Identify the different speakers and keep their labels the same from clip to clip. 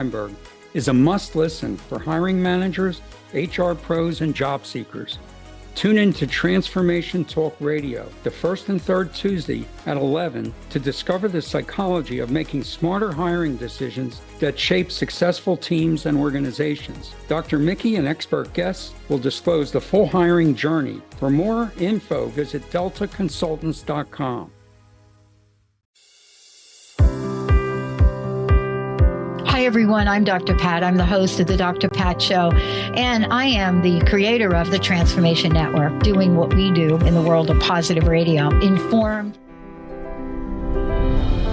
Speaker 1: Weinberg is a must listen for hiring managers, HR pros, and job seekers. Tune in to Transformation Talk Radio, the first and third Tuesday at 11 to discover the psychology of making smarter hiring decisions that shape successful teams and organizations. Dr. Mickey and expert guests will disclose the full hiring journey. For more info, visit deltaconsultants.com.
Speaker 2: Hi, everyone. I'm Dr. Pat. I'm the host of the Dr. Pat Show, and I am the creator of the Transformation Network, doing what we do in the world of positive radio, informed.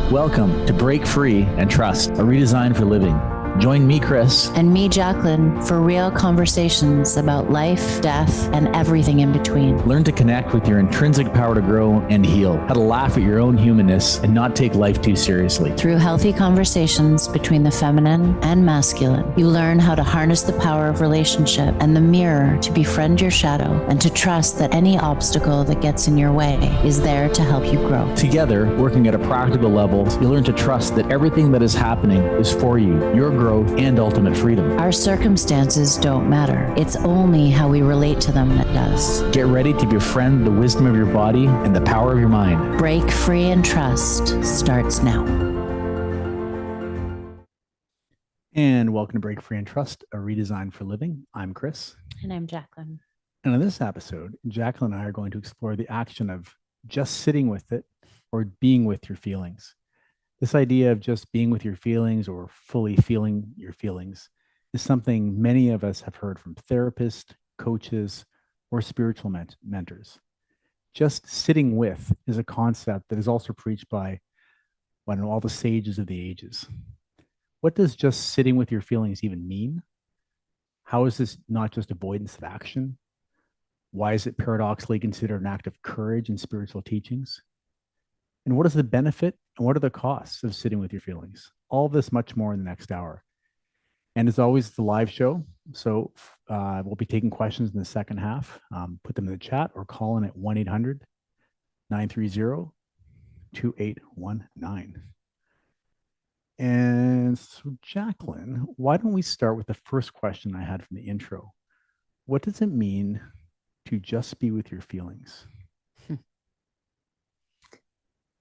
Speaker 3: Welcome to Break Free and Trust, a redesign for living. Join me, Chris.
Speaker 4: And me, Jacqueline, for real conversations about life, death, and everything in between.
Speaker 3: Learn to connect with your intrinsic power to grow and heal, how to laugh at your own humanness and not take life too seriously.
Speaker 4: Through healthy conversations between the feminine and masculine, you learn how to harness the power of relationship and the mirror to befriend your shadow and to trust that any obstacle that gets in your way is there to help you grow.
Speaker 3: Together, working at a practical level, you learn to trust that everything that is happening is for you, your growth, and ultimate freedom.
Speaker 4: Our circumstances don't matter. It's only how we relate to them that does.
Speaker 3: Get ready to befriend the wisdom of your body and the power of your mind.
Speaker 4: Break Free and Trust starts now.
Speaker 3: And welcome to Break Free and Trust, a redesign for living. I'm Chris.
Speaker 4: And I'm Jacqueline.
Speaker 3: And in this episode, Jacqueline and I are going to explore the action of just sitting with it or being with your feelings. This idea of just being with your feelings or fully feeling your feelings is something many of us have heard from therapists, coaches, or spiritual mentors. Just sitting with is a concept that is also preached by all the sages of the ages. What does just sitting with your feelings even mean? How is this not just avoidance of action? Why is it paradoxically considered an act of courage in spiritual teachings? And what is the benefit and what are the costs of sitting with your feelings? All of this, much more in the next hour. And as always, it's a live show. So we'll be taking questions in the second half. Put them in the chat or call in at 1-800-930-2819. And so, Jacqueline, why don't we start with the first question I had from the intro? What does it mean to just be with your feelings?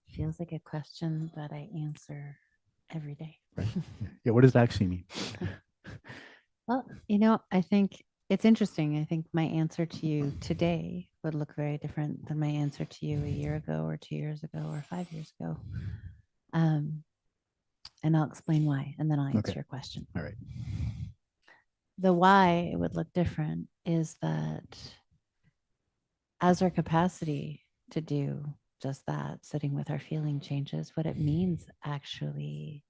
Speaker 4: Feels like a question that I answer every day.
Speaker 3: Right. Yeah, what does it actually mean?
Speaker 5: Well, I think it's interesting. I think my answer to you today would look very different than my answer to you a year ago or 2 years ago or 5 years ago. And I'll explain why, and then I'll answer your question.
Speaker 3: All right.
Speaker 5: The why it would look different is that as our capacity to do just that, sitting with our feeling changes, what it means actually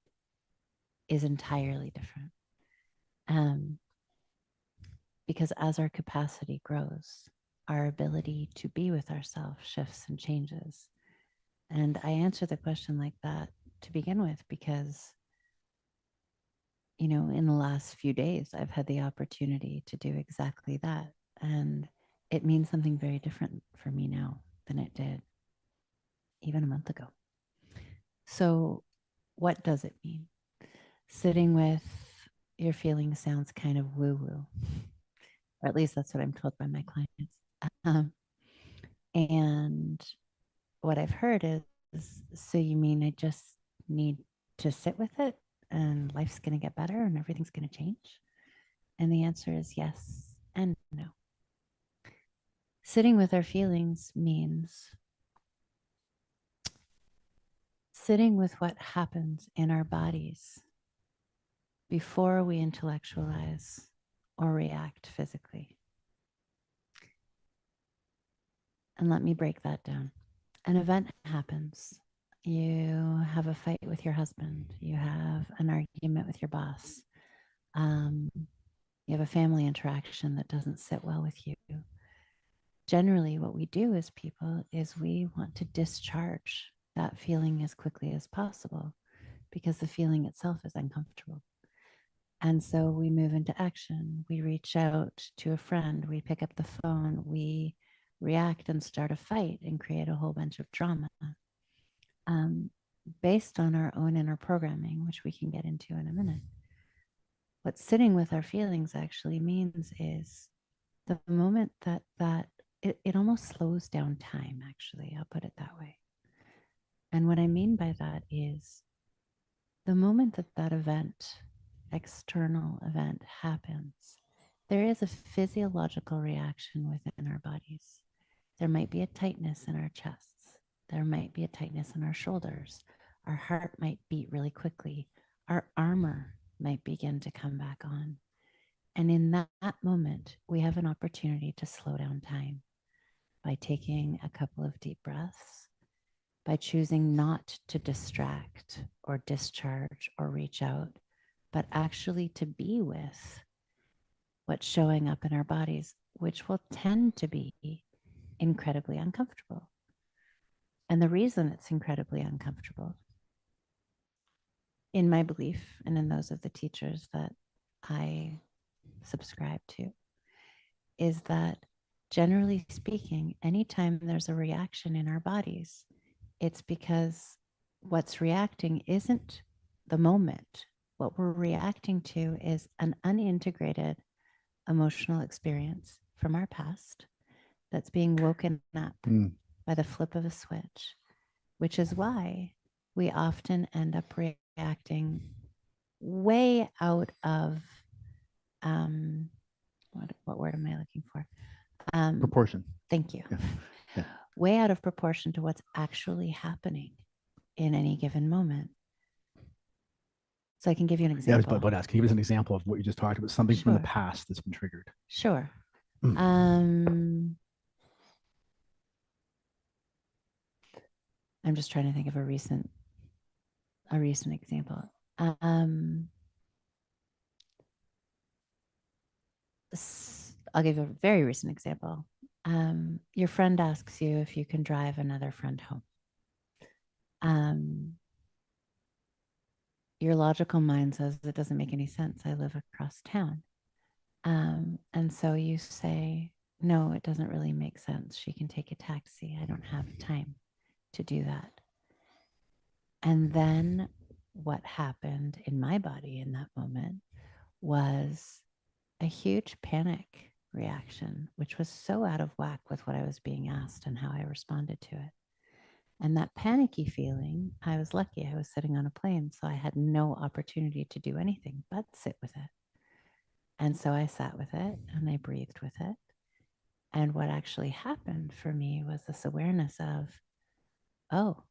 Speaker 5: is entirely different. Because as our capacity grows, our ability to be with ourselves shifts and changes. And I answer the question like that to begin with, because, in the last few days, I've had the opportunity to do exactly that. And it means something very different for me now than it did even a month ago. So what does it mean? Sitting with your feelings sounds kind of woo-woo, or at least that's what I'm told by my clients. And what I've heard is, so you mean I just need to sit with it and life's going to get better and everything's going to change? And the answer is yes and no. Sitting with our feelings means sitting with what happens in our bodies before we intellectualize or react physically. And let me break that down. An event happens. You have a fight with your husband. You have an argument with your boss. You have a family interaction that doesn't sit well with you. Generally, what we do as people is we want to discharge that feeling as quickly as possible because the feeling itself is uncomfortable. And so we move into action. We reach out to a friend. We pick up the phone. We react and start a fight and create a whole bunch of drama based on our own inner programming, which we can get into in a minute. what sitting with our feelings actually means is the moment that it almost slows down time, actually. I'll put it that way. And what I mean by that is the moment that that event, external event, happens, there is a physiological reaction within our bodies. There might be a tightness in our chests. There might be a tightness in our shoulders. Our heart might beat really quickly. Our armor might begin to come back on. And in that moment, we have an opportunity to slow down time by taking a couple of deep breaths, by choosing not to distract or discharge or reach out, but actually to be with what's showing up in our bodies, which will tend to be incredibly uncomfortable. And the reason it's incredibly uncomfortable, in my belief and in those of the teachers that I subscribe to, is that generally speaking, anytime there's a reaction in our bodies, it's because what's reacting isn't the moment. What we're reacting to is an unintegrated emotional experience from our past that's being woken up by the flip of a switch, which is why we often end up reacting way out of what word am I looking for?
Speaker 3: Proportion.
Speaker 5: Thank you.
Speaker 3: Yeah. Yeah.
Speaker 5: Way out of proportion to what's actually happening in any given moment. So I can give you an example.
Speaker 3: Yeah, I was about to ask, can you give us an example of what you just talked about? Something from the
Speaker 5: Sure.
Speaker 3: past that's been triggered.
Speaker 5: Sure.
Speaker 3: Mm.
Speaker 5: I'm just trying to think of a recent example. I'll give you a very recent example. Your friend asks you if you can drive another friend home. Your logical mind says it doesn't make any sense. I live across town. And so you say, no, it doesn't really make sense. She can take a taxi. I don't have time to do that. And then what happened in my body in that moment was a huge panic reaction, which was so out of whack with what I was being asked and how I responded to it. And that panicky feeling, I was lucky. I was sitting on a plane, so I had no opportunity to do anything but sit with it. And so I sat with it and I breathed with it. And what actually happened for me was this awareness of, oh,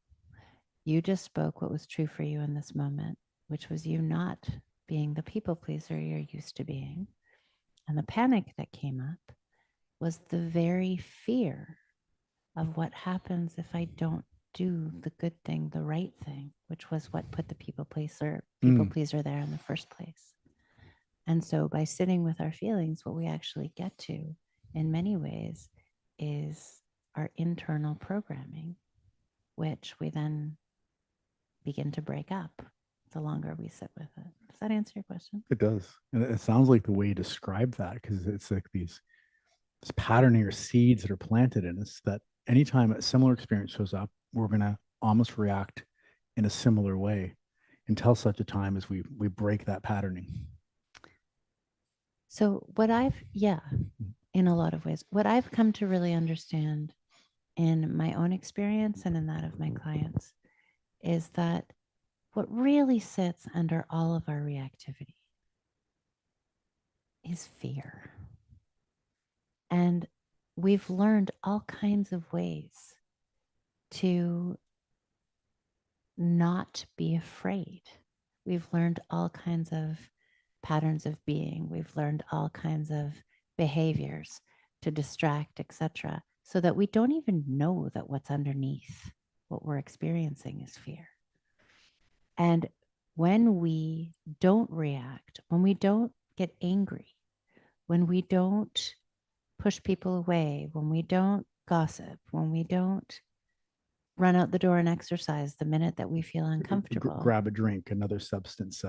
Speaker 5: you just spoke what was true for you in this moment, which was you not being the people pleaser you're used to being. And the panic that came up was the very fear of what happens if I don't do the good thing, the right thing, which was what put the people pleaser there in the first place. And so by sitting with our feelings, what we actually get to in many ways is our internal programming, which we then begin to break up the longer we sit with it. Does that answer your question?
Speaker 3: It does. And it sounds like the way you describe that, because it's like this patterning or seeds that are planted in us that anytime a similar experience shows up, we're going to almost react in a similar way until such a time as we break that patterning.
Speaker 5: So in a lot of ways, what I've come to really understand in my own experience and in that of my clients is that what really sits under all of our reactivity is fear. And we've learned all kinds of ways to not be afraid. We've learned all kinds of patterns of being. We've learned all kinds of behaviors to distract, etc., so that we don't even know that what's underneath what we're experiencing is fear. And when we don't react, when we don't get angry, when we don't push people away, when we don't gossip, when we don't run out the door and exercise the minute that we feel uncomfortable.
Speaker 3: Grab a drink, another substance,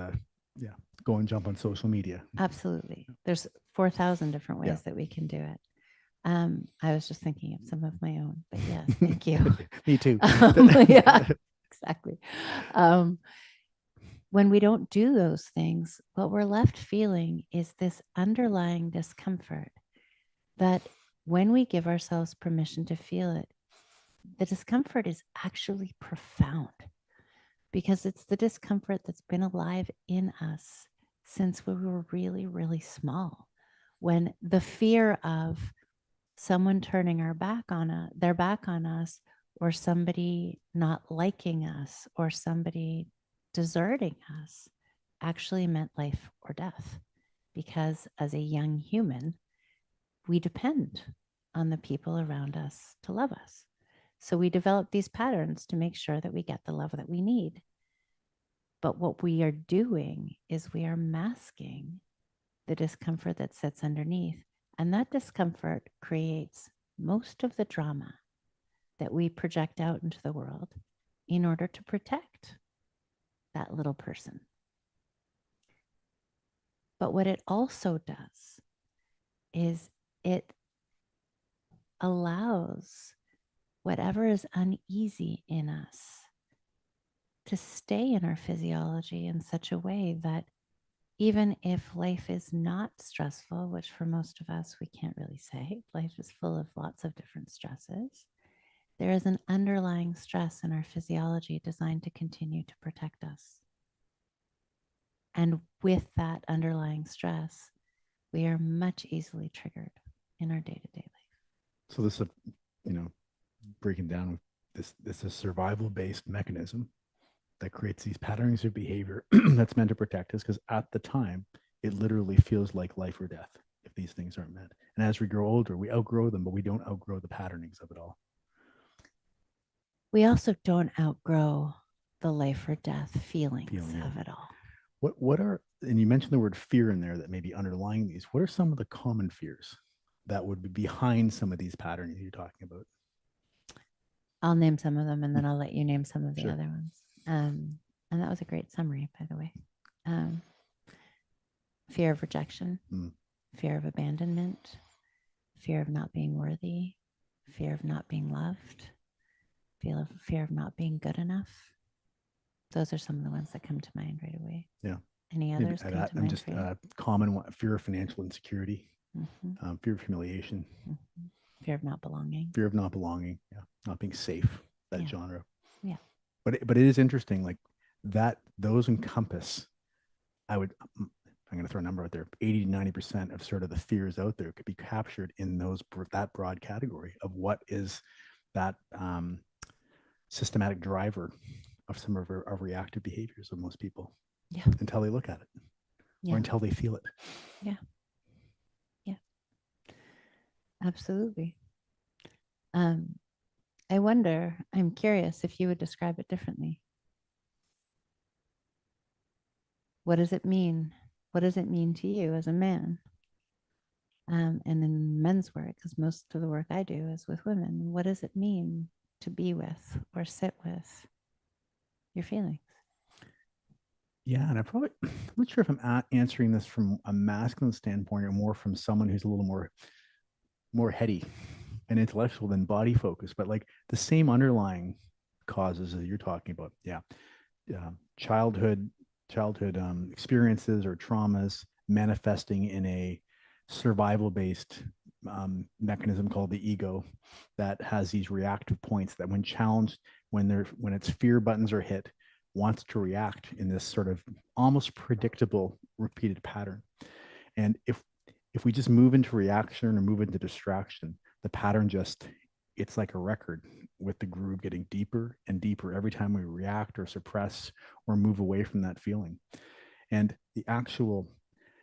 Speaker 3: go and jump on social media.
Speaker 5: Absolutely. There's 4,000 different ways that we can do it. I was just thinking of some of my own, but yes, thank you.
Speaker 3: Me too.
Speaker 5: Yeah, exactly. when we don't do those things, what we're left feeling is this underlying discomfort that when we give ourselves permission to feel it, the discomfort is actually profound because it's the discomfort that's been alive in us since we were really, really small. When the fear of someone turning their back on us, or somebody not liking us, or somebody deserting us actually meant life or death. Because as a young human, we depend on the people around us to love us. So we develop these patterns to make sure that we get the love that we need. But what we are doing is we are masking the discomfort that sits underneath. And that discomfort creates most of the drama that we project out into the world in order to protect that little person. But what it also does is it allows whatever is uneasy in us to stay in our physiology in such a way that even if life is not stressful, which for most of us, we can't really say, life is full of lots of different stresses, there is an underlying stress in our physiology designed to continue to protect us. And with that underlying stress, we are much easily triggered in our day-to-day life.
Speaker 3: So this is, breaking down this is a survival-based mechanism that creates these patterns of behavior that's meant to protect us, because at the time, it literally feels like life or death if these things aren't met. And as we grow older, we outgrow them, but we don't outgrow the patternings of it all.
Speaker 5: We also don't outgrow the life or death feelings of it all.
Speaker 3: What are, and you mentioned the word fear in there that may be underlying these. What are some of the common fears that would be behind some of these patterns you're talking about?
Speaker 5: I'll name some of them and then I'll let you name some of the
Speaker 3: Sure.
Speaker 5: other ones. And that was a great summary, by the way. Fear of rejection, fear of abandonment, fear of not being worthy, fear of not being loved, fear of not being good enough. Those are some of the ones that come to mind right away.
Speaker 3: Yeah.
Speaker 5: Any others come to mind?
Speaker 3: Just
Speaker 5: for you?
Speaker 3: common one: fear of financial insecurity,
Speaker 5: Mm-hmm.
Speaker 3: fear of humiliation,
Speaker 5: Fear of not belonging.
Speaker 3: fear of not belonging, not being safe. That
Speaker 5: Yeah.
Speaker 3: genre.
Speaker 5: Yeah.
Speaker 3: But it is interesting, like that. Those encompass. I'm going to throw a number out there. 80 to 90% of sort of the fears out there could be captured in that broad category of what is that systematic driver of some of our reactive behaviors of most people.
Speaker 5: Yeah.
Speaker 3: Until they look at it, or until they feel it.
Speaker 5: Yeah. Yeah. Absolutely. I'm curious if you would describe it differently. What does it mean? What does it mean to you as a man? And in men's work, because most of the work I do is with women, what does it mean to be with or sit with your feelings?
Speaker 3: Yeah, and I'm not sure if I'm answering this from a masculine standpoint or more from someone who's a little more heady and intellectual than body focused, but like the same underlying causes that you're talking about. Yeah. Childhood experiences or traumas manifesting in a survival based mechanism called the ego that has these reactive points that when challenged, when its fear buttons are hit, wants to react in this sort of almost predictable repeated pattern. And if we just move into reaction or move into distraction, the pattern it's like a record with the groove getting deeper and deeper every time we react or suppress or move away from that feeling. And the actual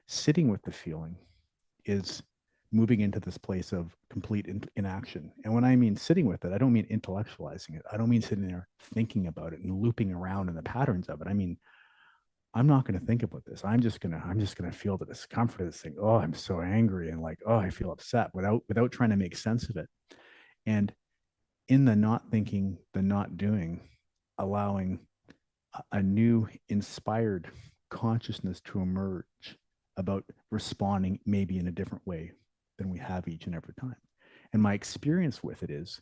Speaker 3: sitting with the feeling is moving into this place of complete inaction. And when I mean sitting with it, I don't mean intellectualizing it. I don't mean sitting there thinking about it and looping around in the patterns of it. I mean, I'm not going to think about this. I'm just going to feel the discomfort of this thing. Oh, I'm so angry. And like, oh, I feel upset without trying to make sense of it. And in the not thinking, the not doing, allowing a new inspired consciousness to emerge about responding maybe in a different way than we have each and every time. And my experience with it is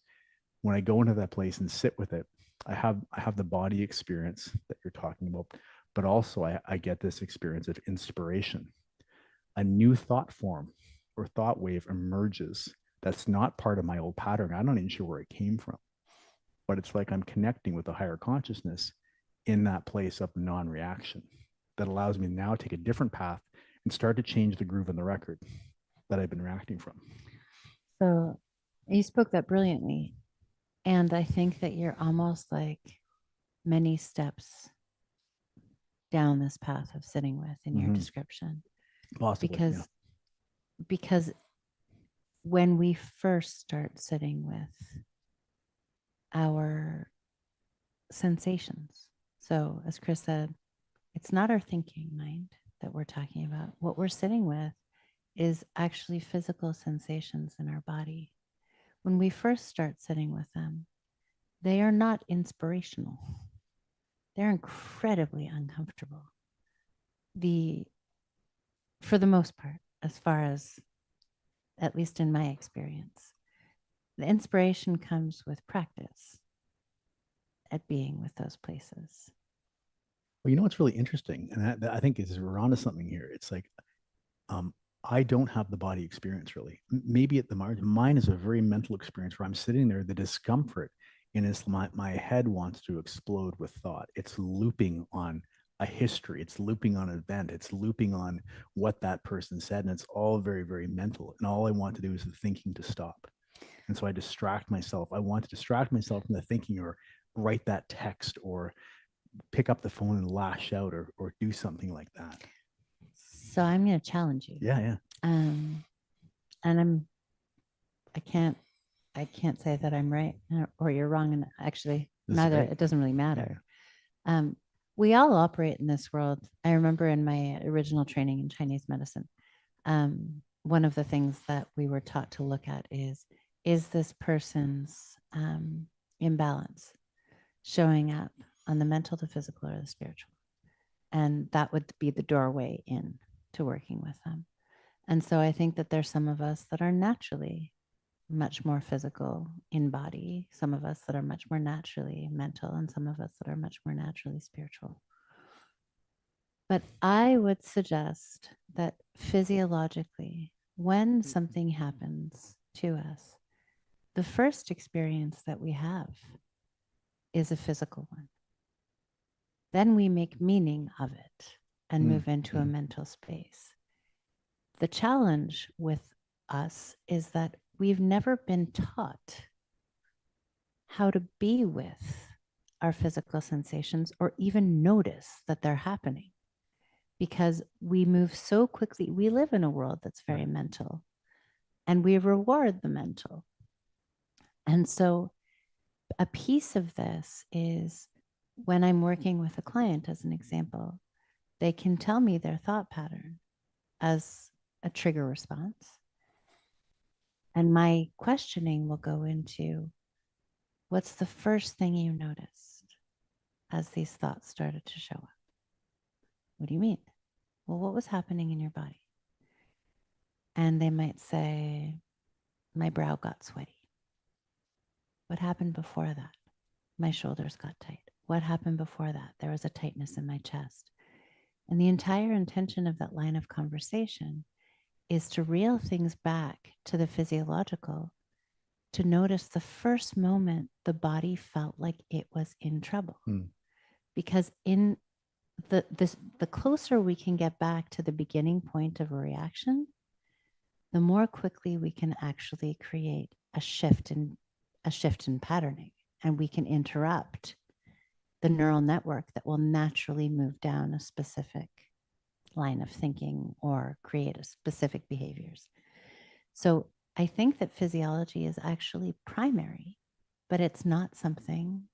Speaker 3: when I go into that place and sit with it, I have the body experience that you're talking about, but also I get this experience of inspiration. A new thought form or thought wave emerges that's not part of my old pattern. I'm not even sure where it came from, but it's like I'm connecting with a higher consciousness in that place of non-reaction that allows me to now take a different path and start to change the groove in the record that I've been reacting from.
Speaker 5: So you spoke that brilliantly. And I think that you're almost like many steps down this path of sitting with in your description.
Speaker 3: Possibly,
Speaker 5: Because when we first start sitting with our sensations, so as Chris said, it's not our thinking mind that we're talking about. What we're sitting with is actually physical sensations in our body. When we first start sitting with them, they are not inspirational. They're incredibly uncomfortable. For the most part, as far as, at least in my experience, the inspiration comes with practice at being with those places.
Speaker 3: Well, you know what's really interesting, and that I think is we're onto something here. It's like I don't have the body experience really. Maybe at the margin, mine is a very mental experience where I'm sitting there, the discomfort, and it's my head wants to explode with thought. It's looping on a history, it's looping on an event, it's looping on what that person said, and it's all very, very mental. And all I want to do is the thinking to stop. And so I distract myself. I want to distract myself from the thinking, or write that text, or pick up the phone and lash out, or do something like that.
Speaker 5: So I'm going to challenge you.
Speaker 3: Yeah.
Speaker 5: And I can't say that I'm right or you're wrong. And actually, it doesn't really matter. We all operate in this world. I remember in my original training in Chinese medicine, one of the things that we were taught to look at is this person's imbalance showing up on the mental, the physical, or the spiritual? And that would be the doorway in to working with them. And so I think that there's some of us that are naturally much more physical in body, some of us that are much more naturally mental, and some of us that are much more naturally spiritual. But I would suggest that physiologically, when something happens to us, the first experience that we have is a physical one. Then we make meaning of it and move into a mental space. The challenge with us is that we've never been taught how to be with our physical sensations or even notice that they're happening, because we move so quickly. We live in a world that's very mental, and we reward the mental. And so a piece of this is, when I'm working with a client, as an example, they can tell me their thought pattern as a trigger response. And my questioning will go into, what's the first thing you noticed as these thoughts started to show up? What do you mean? Well, what was happening in your body? And they might say, my brow got sweaty. What happened before that? My shoulders got tight. What happened before that? There was a tightness in my chest. And the entire intention of that line of conversation is to reel things back to the physiological, to notice the first moment the body felt like it was in trouble. Because in the closer we can get back to the beginning point of a reaction, the more quickly we can actually create a shift in patterning, and we can interrupt the neural network that will naturally move down a specific line of thinking or create a specific behaviors. So I think that physiology is actually primary, but it's not something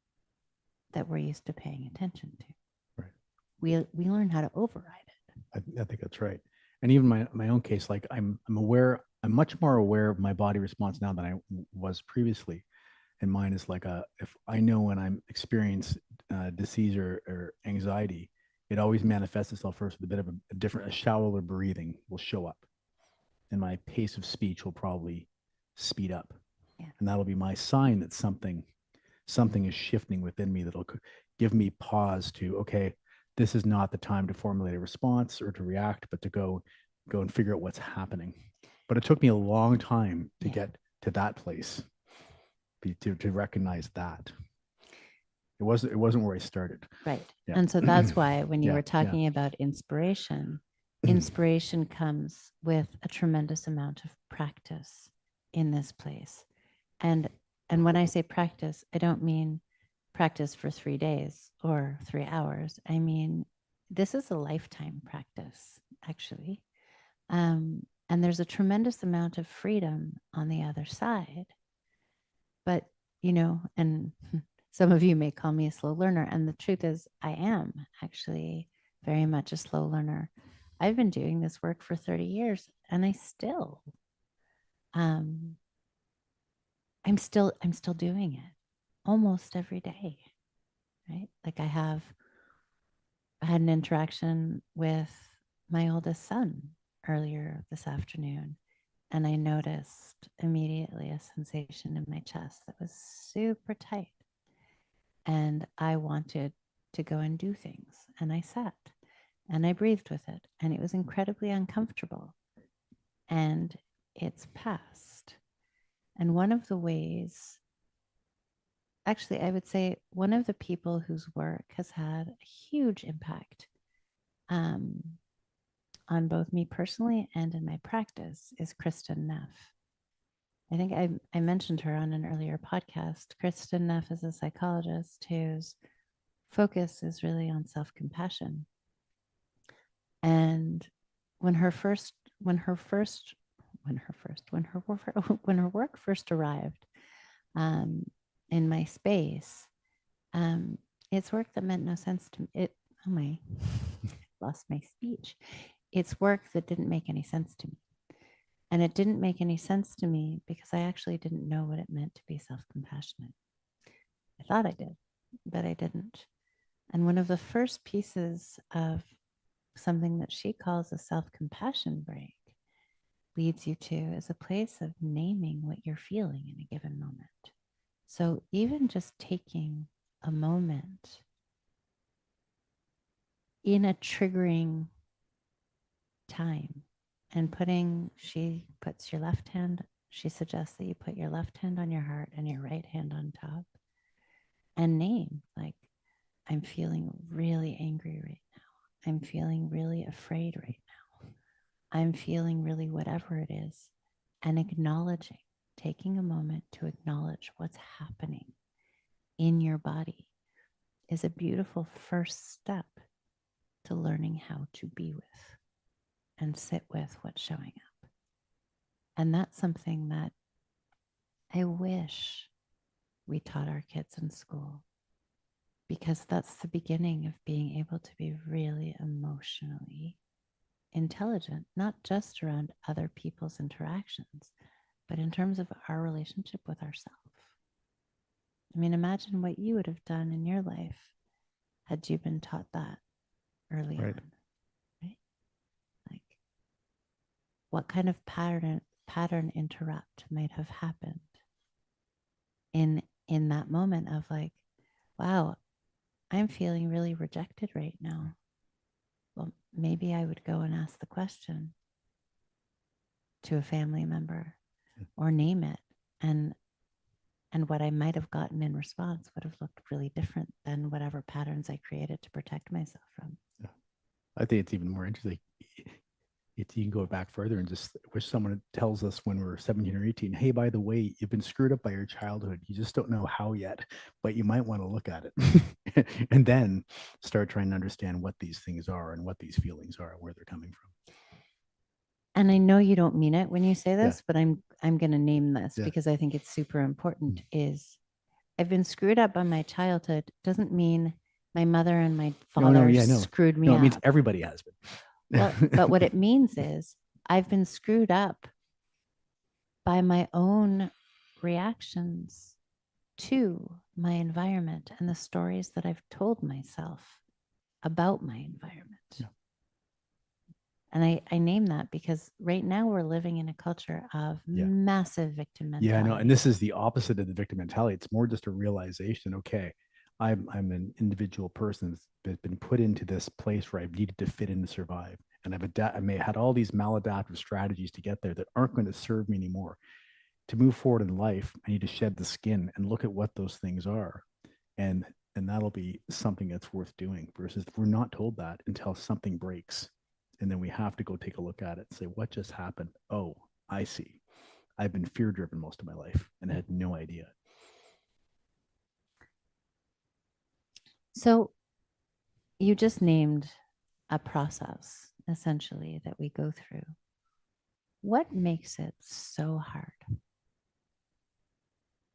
Speaker 5: that we're used to paying attention to. Right. We learn how to override it.
Speaker 3: I think that's right. And even my own case, like I'm much more aware of my body response now than I was previously. And mine is like if I know when I'm experiencing disease or anxiety, it always manifests itself first with a bit of a shallower breathing will show up, and my pace of speech will probably speed up. Yeah. And that'll be my sign that something is shifting within me that'll give me pause to, okay, this is not the time to formulate a response or to react, but to go and figure out what's happening. But it took me a long time to
Speaker 5: Yeah.
Speaker 3: get to that place, to recognize that. It wasn't where I started.
Speaker 5: Right.
Speaker 3: Yeah.
Speaker 5: And so that's why when you
Speaker 3: Yeah,
Speaker 5: were
Speaker 3: yeah.
Speaker 5: talking about inspiration comes with a tremendous amount of practice in this place. And when I say practice, I don't mean practice for 3 days or 3 hours. I mean, this is a lifetime practice, actually. And there's a tremendous amount of freedom on the other side. But, and some of you may call me a slow learner. And the truth is, I am actually very much a slow learner. I've been doing this work for 30 years and I'm still doing it almost every day, right? Like I had an interaction with my oldest son earlier this afternoon, and I noticed immediately a sensation in my chest that was super tight. And I wanted to go and do things. And I sat and I breathed with it. And it was incredibly uncomfortable. And it's passed. And one of the ways, actually, I would say one of the people whose work has had a huge impact on both me personally and in my practice is Kristin Neff. I think I mentioned her on an earlier podcast. Kristin Neff is a psychologist whose focus is really on self-compassion. And when her work first arrived in my space, it's work that meant no sense to me. Lost my speech. It's work that didn't make any sense to me. And it didn't make any sense to me because I actually didn't know what it meant to be self-compassionate. I thought I did, but I didn't. And one of the first pieces of something that she calls a self-compassion break leads you to is a place of naming what you're feeling in a given moment. So even just taking a moment in a triggering time and she suggests that you put your left hand on your heart and your right hand on top and name, like, I'm feeling really angry right now. I'm feeling really afraid right now. I'm feeling really whatever it is. And taking a moment to acknowledge what's happening in your body is a beautiful first step to learning how to be with and sit with what's showing up. And that's something that I wish we taught our kids in school, because that's the beginning of being able to be really emotionally intelligent, not just around other people's interactions, but in terms of our relationship with ourselves. I mean, imagine what you would have done in your life had you been taught that early on, right? Like, what kind of pattern interrupt might have happened in that moment of like, wow, I'm feeling really rejected right now. Well, maybe I would go and ask the question to a family member or name it. And what I might have gotten in response would have looked really different than whatever patterns I created to protect myself from.
Speaker 3: Yeah. I think it's even more interesting. You can go back further and just wish someone tells us when we're 17 or 18, hey, by the way, you've been screwed up by your childhood. You just don't know how yet, but you might want to look at it and then start trying to understand what these things are and what these feelings are and where they're coming from.
Speaker 5: And I know you don't mean it when you say this,
Speaker 3: Yeah.
Speaker 5: but I'm going to name this because I think it's super important. Is I've been screwed up by my childhood doesn't mean my mother and my father screwed me up.
Speaker 3: It means everybody has been.
Speaker 5: Well, but what it means is I've been screwed up by my own reactions to my environment and the stories that I've told myself about my environment. Yeah. And I name that because right now we're living in a culture of massive victim mentality.
Speaker 3: Yeah, I know. And this is the opposite of the victim mentality. It's more just a realization, okay, I'm an individual person that's been put into this place where I've needed to fit in to survive. And I may have had all these maladaptive strategies to get there that aren't going to serve me anymore. To move forward in life, I need to shed the skin and look at what those things are. And that'll be something that's worth doing, versus we're not told that until something breaks. And then we have to go take a look at it and say, what just happened? Oh, I see. I've been fear driven most of my life and I had no idea.
Speaker 5: So you just named a process essentially that we go through. What makes it so hard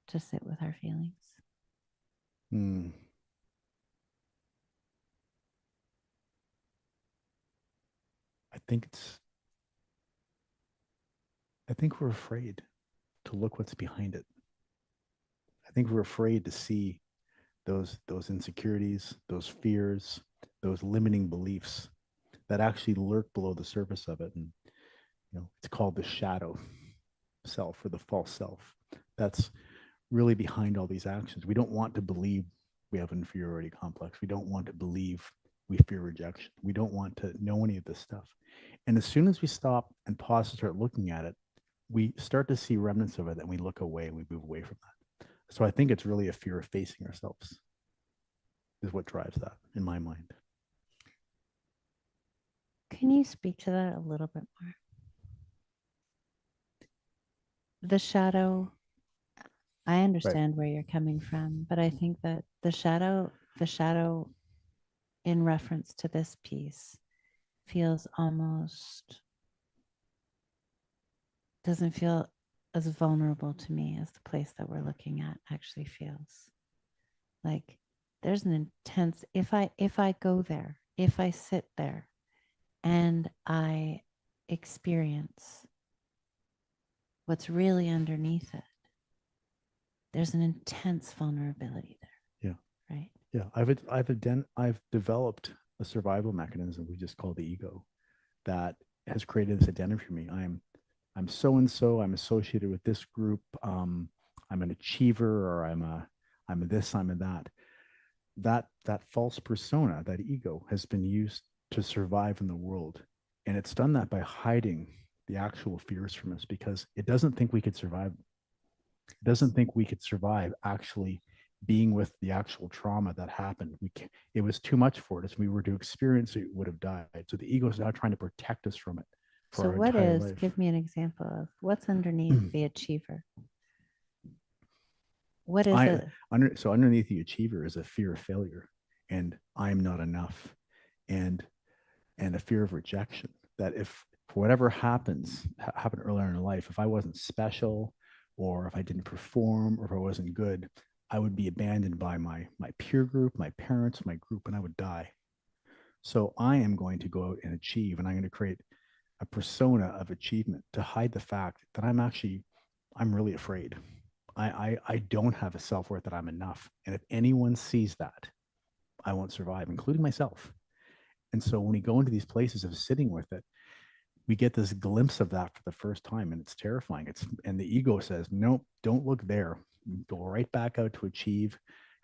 Speaker 5: to sit with our feelings?
Speaker 3: I think we're afraid to look what's behind it. I think we're afraid to see those insecurities, those fears, those limiting beliefs that actually lurk below the surface of it. And it's called the shadow self or the false self. That's really behind all these actions. We don't want to believe we have inferiority complex. We don't want to believe we fear rejection. We don't want to know any of this stuff. And as soon as we stop and pause and start looking at it, we start to see remnants of it and we look away and we move away from that. So I think it's really a fear of facing ourselves is what drives that in my mind.
Speaker 5: Can you speak to that a little bit more? The shadow, I understand where you're coming from, but I think that the shadow in reference to this piece feels almost, doesn't feel as vulnerable to me as the place that we're looking at actually feels. Like there's an intense, if I go there, if I sit there and I experience what's really underneath it, there's an intense vulnerability there.
Speaker 3: Yeah.
Speaker 5: Right.
Speaker 3: Yeah. I've developed a survival mechanism we just call the ego that has created this identity for me. I'm so-and-so, I'm associated with this group. I'm an achiever, or I'm a this, I'm a that. That false persona, that ego, has been used to survive in the world. And it's done that by hiding the actual fears from us, because it doesn't think we could survive. It doesn't think we could survive actually being with the actual trauma that happened. It was too much for us. If we were to experience it, we would have died. So the ego is now trying to protect us from it.
Speaker 5: So what is, give me an example of what's underneath the achiever? What is it?
Speaker 3: So underneath the achiever is a fear of failure, and I'm not enough, and a fear of rejection. That if for whatever happened earlier in life, if I wasn't special, or if I didn't perform, or if I wasn't good, I would be abandoned by my peer group, my parents, my group, and I would die. So I am going to go out and achieve, and I'm going to create a persona of achievement to hide the fact that I'm really afraid. I don't have a self-worth, that I'm enough. And if anyone sees that, I won't survive, including myself. And so when we go into these places of sitting with it, we get this glimpse of that for the first time, and it's terrifying. And the ego says, nope, don't look there. Go right back out to achieve,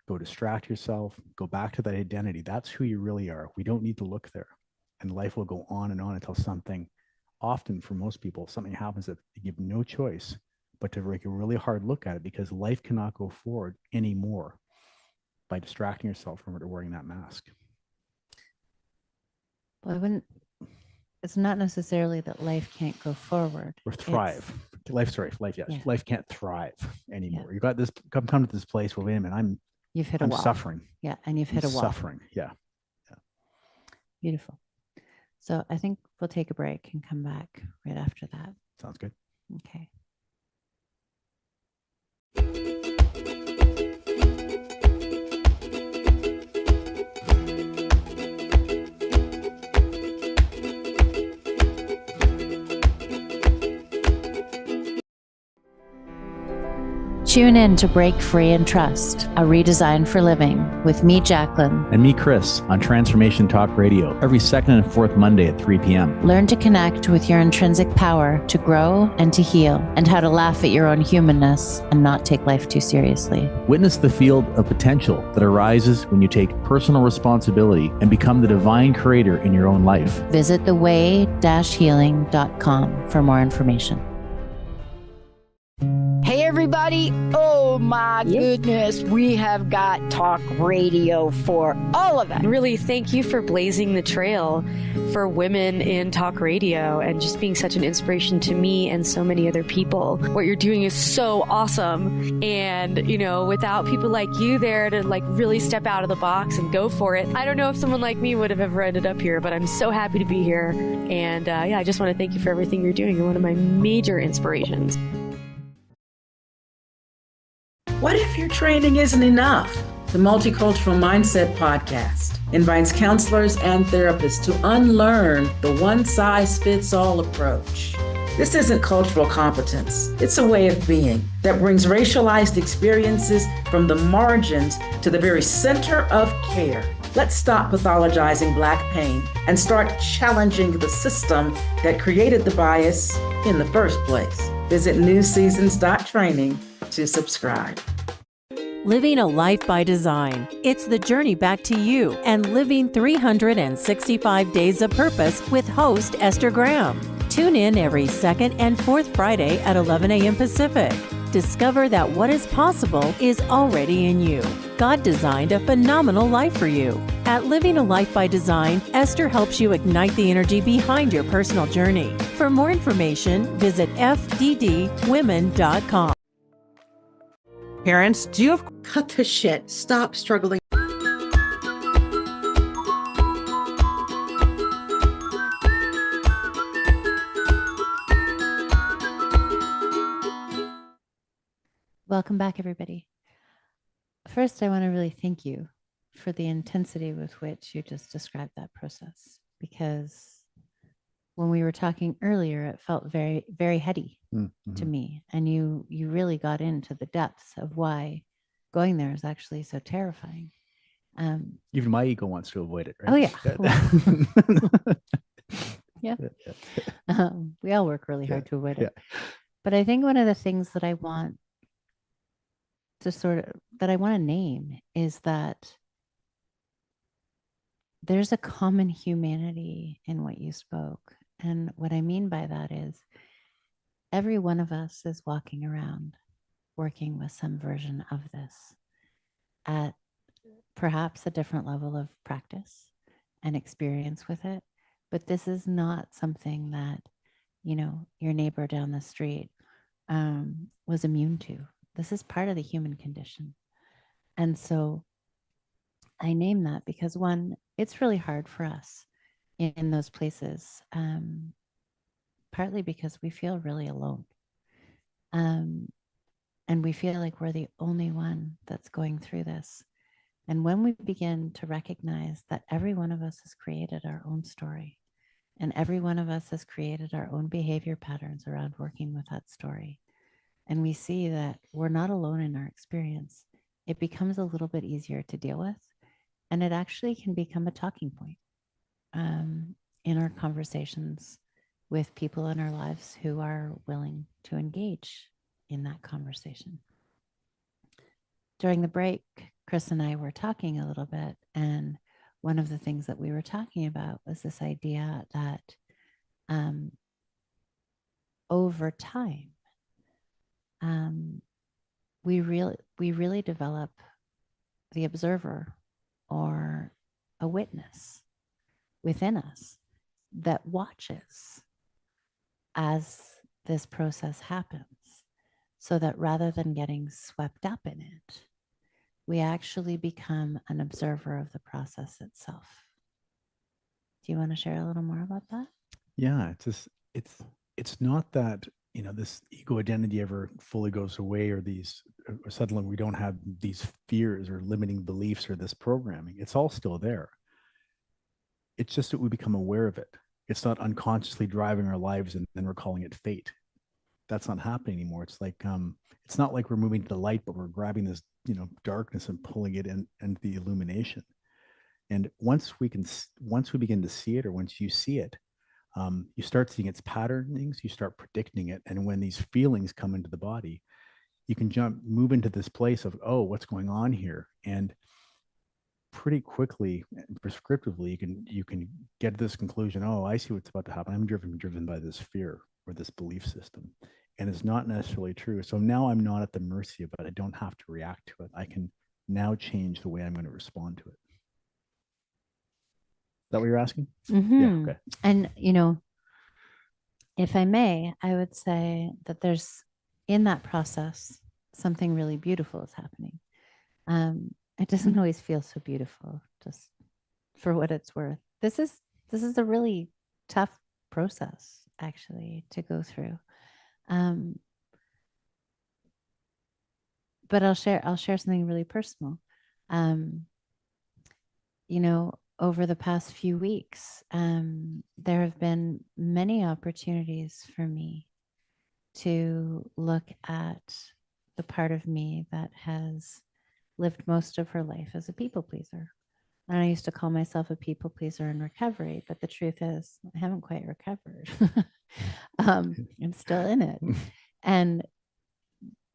Speaker 3: go distract yourself, go back to that identity. That's who you really are. We don't need to look there. And life will go on and on until something, often for most people, something happens that they give no choice but to take a really hard look at it, because life cannot go forward anymore by distracting yourself from it or wearing that mask.
Speaker 5: Well, it's not necessarily that life can't go forward
Speaker 3: or thrive. Life, yes. Yeah. Life can't thrive anymore. Yeah. You got this, come to this place where, wait a minute,
Speaker 5: you've hit a wall.
Speaker 3: Suffering.
Speaker 5: Yeah. And you've hit a wall.
Speaker 3: Suffering. Yeah.
Speaker 5: Beautiful. So I think we'll take a break and come back right after that.
Speaker 3: Sounds good.
Speaker 5: Okay.
Speaker 4: Tune in to Break Free and Trust, a redesign for living with me, Jacqueline.
Speaker 3: And me, Chris, on Transformation Talk Radio every second and fourth Monday at 3 p.m.
Speaker 4: Learn to connect with your intrinsic power to grow and to heal, and how to laugh at your own humanness and not take life too seriously.
Speaker 3: Witness the field of potential that arises when you take personal responsibility and become the divine creator in your own life.
Speaker 4: Visit theway-healing.com for more information.
Speaker 2: Hey, everybody. Oh, my goodness. We have got talk radio for all of it.
Speaker 6: Really, thank you for blazing the trail for women in talk radio and just being such an inspiration to me and so many other people. What you're doing is so awesome. And, you know, without people like you there to like really step out of the box and go for it, I don't know if someone like me would have ever ended up here, but I'm so happy to be here. And yeah, I just want to thank you for everything you're doing. You're one of my major inspirations.
Speaker 7: What if your training isn't enough? The Multicultural Mindset Podcast invites counselors and therapists to unlearn the one-size-fits-all approach. This isn't cultural competence. It's a way of being that brings racialized experiences from the margins to the very center of care. Let's stop pathologizing Black pain and start challenging the system that created the bias in the first place. Visit newseasons.training to subscribe.
Speaker 8: Living a life by design. It's the journey back to you and living 365 days of purpose with host Esther Graham. Tune in every second and fourth Friday at 11 a.m. Pacific. Discover that what is possible is already in you. God designed a phenomenal life for you. At Living a Life by Design, Esther helps you ignite the energy behind your personal journey. For more information, visit fddwomen.com.
Speaker 9: Parents, do you have...
Speaker 10: Cut the shit. Stop struggling.
Speaker 5: Welcome back, everybody. First, I want to really thank you for the intensity with which you just described that process, because when we were talking earlier, it felt very, very heady to me. And you really got into the depths of why going there is actually so terrifying.
Speaker 3: Even my ego wants to avoid it, right?
Speaker 5: Oh, yeah. Yeah. We all work really hard to avoid it. But I think one of the things that I want to name is that there's a common humanity in what you spoke. And what I mean by that is every one of us is walking around working with some version of this at perhaps a different level of practice and experience with it. But this is not something that, you know, your neighbor down the street was immune to. This is part of the human condition. And so I name that because, one, it's really hard for us in those places, partly because we feel really alone. And we feel like we're the only one that's going through this. And when we begin to recognize that every one of us has created our own story, and every one of us has created our own behavior patterns around working with that story, and we see that we're not alone in our experience, it becomes a little bit easier to deal with. And it actually can become a talking point in our conversations with people in our lives who are willing to engage in that conversation. During the break, Chris and I were talking a little bit, and one of the things that we were talking about was this idea that over time, we really develop the observer or a witness within us that watches as this process happens, so that rather than getting swept up in it, we actually become an observer of the process itself. Do you want to share a little more about that?
Speaker 3: Yeah, it's not that, you know, this ego identity ever fully goes away, or suddenly we don't have these fears or limiting beliefs or this programming. It's all still there. It's just that we become aware of it. It's not unconsciously driving our lives and then we're calling it fate. that's not happening anymore. It's like, it's not like we're moving to the light, but we're grabbing this, darkness and pulling it into the illumination. And once we begin to see it, or once you see it, you start seeing its patternings, you start predicting it. And when these feelings come into the body, you can move into this place of, oh, what's going on here? And pretty quickly and prescriptively, you can get to this conclusion, oh, I see what's about to happen. I'm driven by this fear or this belief system. And it's not necessarily true. So now I'm not at the mercy of it. I don't have to react to it. I can now change the way I'm going to respond to it. Is that what you're asking?
Speaker 5: Mm-hmm.
Speaker 3: Yeah. Okay.
Speaker 5: And, if I may, I would say that there's, in that process, something really beautiful is happening. It doesn't always feel so beautiful, just for what it's worth. This is a really tough process, actually, to go through. But I'll share something really personal. Over the past few weeks, there have been many opportunities for me to look at the part of me that has lived most of her life as a people pleaser. And I used to call myself a people pleaser in recovery, but the truth is I haven't quite recovered. I'm still in it. And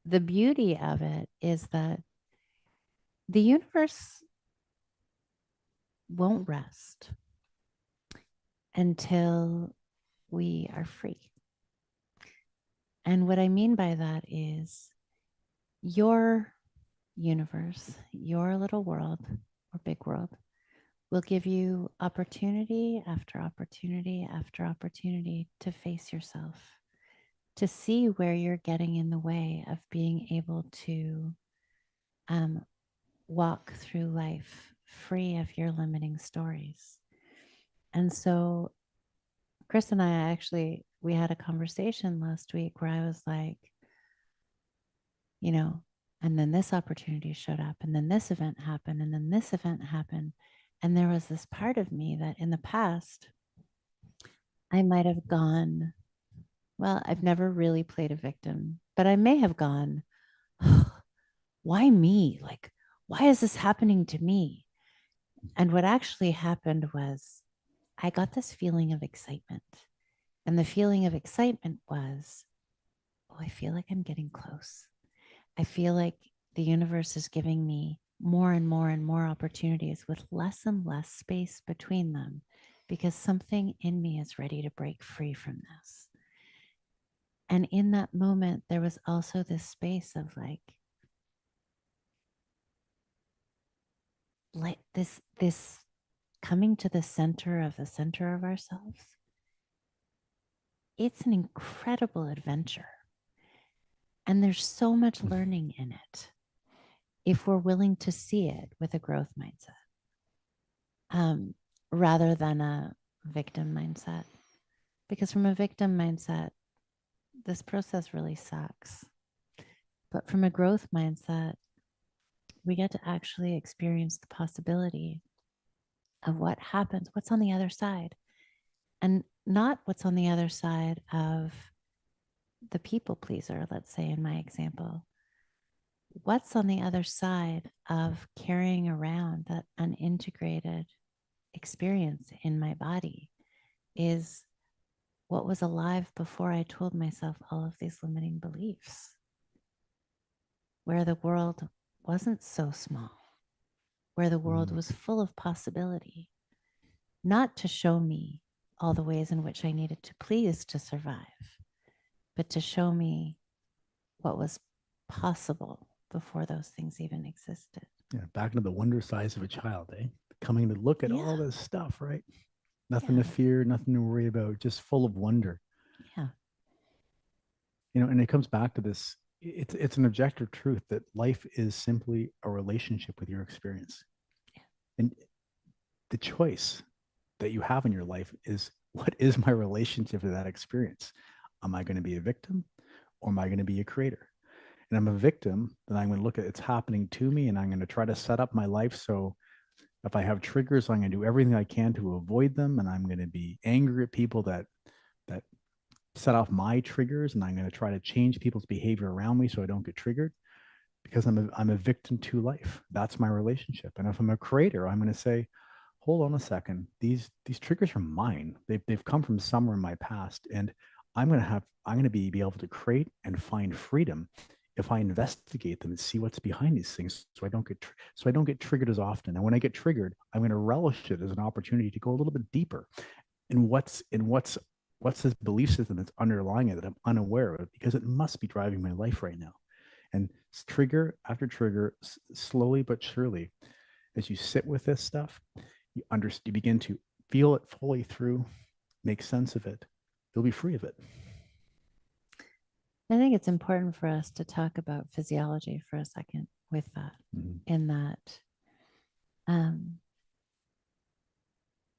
Speaker 5: the beauty of it is that the universe won't rest until we are free. And what I mean by that is your universe, your little world or big world, will give you opportunity after opportunity after opportunity to face yourself, to see where you're getting in the way of being able to walk through life free of your limiting stories. And so Chris and I we had a conversation last week where I was like, and then this opportunity showed up, and then this event happened, and then this event happened. And there was this part of me that in the past, I might have gone, well, I've never really played a victim, but I may have gone, why me? Like, why is this happening to me? And what actually happened was I got this feeling of excitement. And the feeling of excitement was, oh, I feel like I'm getting close. I feel like the universe is giving me more and more and more opportunities with less and less space between them, because something in me is ready to break free from this. And in that moment, there was also this space of like this coming to the center of ourselves. It's an incredible adventure. And there's so much learning in it if we're willing to see it with a growth mindset, rather than a victim mindset. Because from a victim mindset, this process really sucks. But from a growth mindset, we get to actually experience the possibility of what happens, what's on the other side, and not what's on the other side of the people pleaser, let's say in my example. What's on the other side of carrying around that unintegrated experience in my body is what was alive before I told myself all of these limiting beliefs, where the world wasn't so small, where the world was full of possibility, not to show me all the ways in which I needed to please to survive, but to show me what was possible before those things even existed.
Speaker 3: Yeah, back into the wonder size of a child, coming to look at all this stuff, right? Nothing to fear, nothing to worry about, just full of wonder.
Speaker 5: Yeah.
Speaker 3: And it comes back to this, it's an objective truth that life is simply a relationship with your experience.
Speaker 5: Yeah.
Speaker 3: And the choice that you have in your life is, what is my relationship to that experience? Am I going to be a victim, or am I going to be a creator? And I'm a victim, then I'm going to look at it's happening to me, and I'm going to try to set up my life so if I have triggers, I'm going to do everything I can to avoid them, and I'm going to be angry at people that set off my triggers, and I'm going to try to change people's behavior around me so I don't get triggered, because I'm a victim to life. That's my relationship. And if I'm a creator, I'm going to say, hold on a second. These triggers are mine. They've come from somewhere in my past, and I'm going to be able to create and find freedom if I investigate them and see what's behind these things, so I don't get triggered as often. And when I get triggered, I'm going to relish it as an opportunity to go a little bit deeper in what's this belief system that's underlying it that I'm unaware of, because it must be driving my life right now. And trigger after trigger, slowly but surely, as you sit with this stuff, you begin to feel it fully through, make sense of it. You'll be free of it.
Speaker 5: I think it's important for us to talk about physiology for a second with that, in that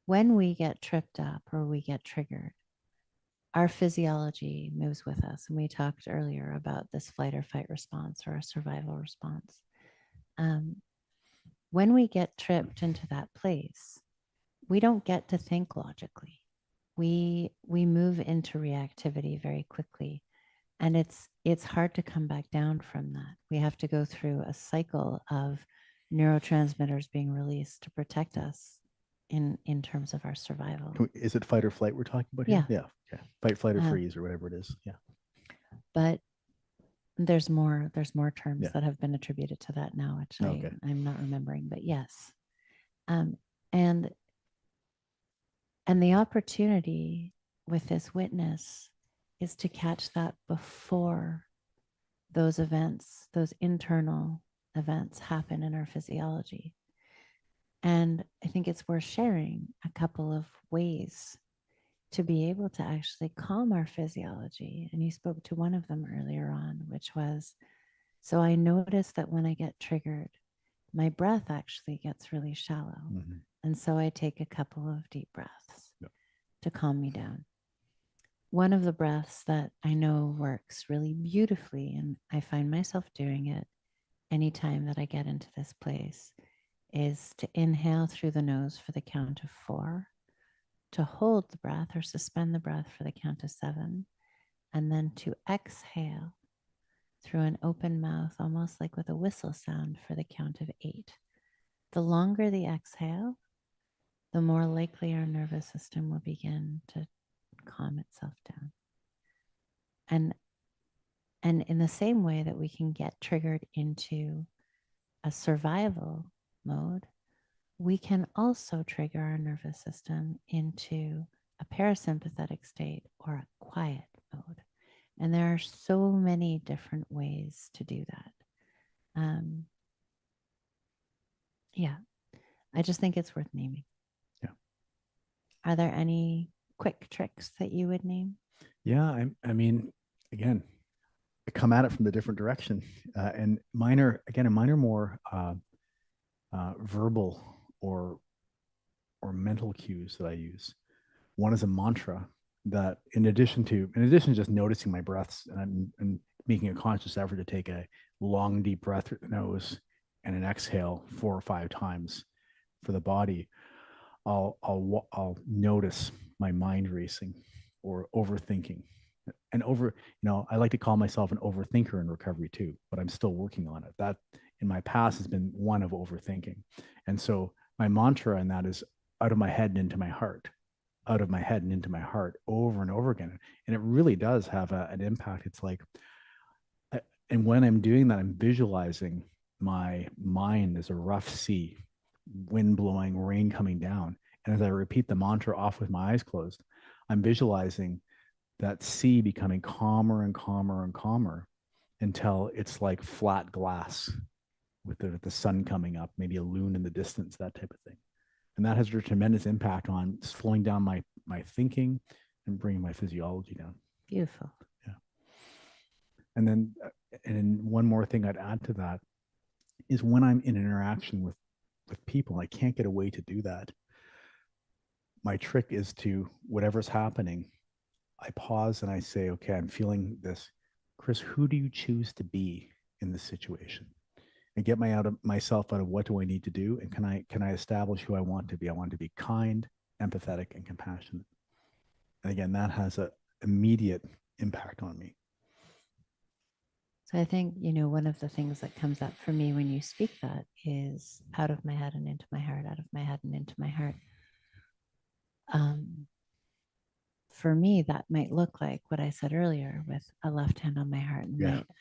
Speaker 5: when we get tripped up or we get triggered, our physiology moves with us. And we talked earlier about this flight or fight response, or a survival response. When we get tripped into that place, we don't get to think logically. We move into reactivity very quickly. And it's hard to come back down from that. We have to go through a cycle of neurotransmitters being released to protect us in terms of our survival.
Speaker 3: Is it fight or flight we're talking about here? Yeah. Fight, flight, or freeze, or whatever it is. Yeah.
Speaker 5: But there's more terms that have been attributed to that now, which I'm not remembering, but yes. And the opportunity with this witness is to catch that before those events, those internal events, happen in our physiology. And I think it's worth sharing a couple of ways to be able to actually calm our physiology. And you spoke to one of them earlier on, which was, so I notice that when I get triggered, my breath actually gets really shallow. And so I take a couple of deep breaths to calm me down. One of the breaths that I know works really beautifully, and I find myself doing it anytime that I get into this place, is to inhale through the nose for the count of 4, to hold the breath or suspend the breath for the count of 7, and then to exhale through an open mouth, almost like with a whistle sound, for the count of 8. The longer the exhale, the more likely our nervous system will begin to calm itself down. And in the same way that we can get triggered into a survival mode, we can also trigger our nervous system into a parasympathetic state or a quiet mode. And there are so many different ways to do that. I just think it's worth naming.
Speaker 3: Yeah.
Speaker 5: Are there any quick tricks that you would name?
Speaker 3: Yeah, I mean, again, I come at it from the different direction, and mine are more verbal or mental cues that I use. One is a mantra that, in addition to just noticing my breaths and making a conscious effort to take a long, deep breath through the nose and an exhale 4 or 5 times for the body, I'll notice my mind racing or overthinking. And I like to call myself an overthinker in recovery too, but I'm still working on it. That in my past has been one of overthinking. And so my mantra in that is out of my head and into my heart, out of my head and into my heart, over and over again. And it really does have an impact. It's like, and when I'm doing that, I'm visualizing my mind as a rough sea, wind blowing, rain coming down. And as I repeat the mantra off with my eyes closed, I'm visualizing that sea becoming calmer and calmer and calmer until it's like flat glass with the sun coming up, maybe a loon in the distance, that type of thing. And that has a tremendous impact on slowing down my thinking and bringing my physiology down.
Speaker 5: Beautiful.
Speaker 3: Yeah. And then one more thing I'd add to that is when I'm in interaction with people, I can't get away to do that. My trick is to, whatever's happening, I pause and I say, okay, I'm feeling this. Chris, who do you choose to be in this situation? And get myself out of what do I need to do? And can I establish who I want to be? I want to be kind, empathetic, and compassionate. And again, that has immediate impact on me.
Speaker 5: So I think, one of the things that comes up for me when you speak that is out of my head and into my heart, out of my head and into my heart. For me, that might look like what I said earlier with a left hand on my heart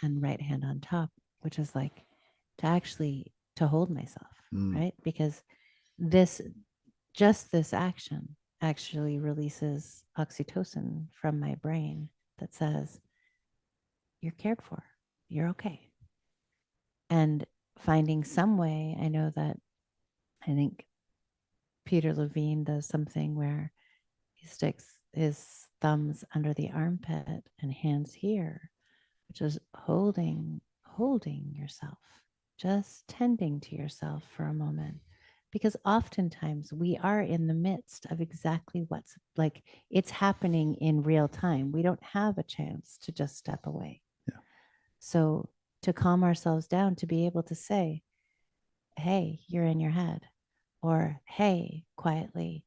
Speaker 5: and right hand on top, which is like to hold myself, right? Because this action actually releases oxytocin from my brain that says, you're cared for, you're okay. And finding some way, I think Peter Levine does something where he sticks his thumbs under the armpit and hands here, which is holding yourself, just tending to yourself for a moment. Because oftentimes we are in the midst of exactly what's like, it's happening in real time. We don't have a chance to just step away.
Speaker 3: Yeah.
Speaker 5: So to calm ourselves down, to be able to say, hey, you're in your head, or hey, quietly,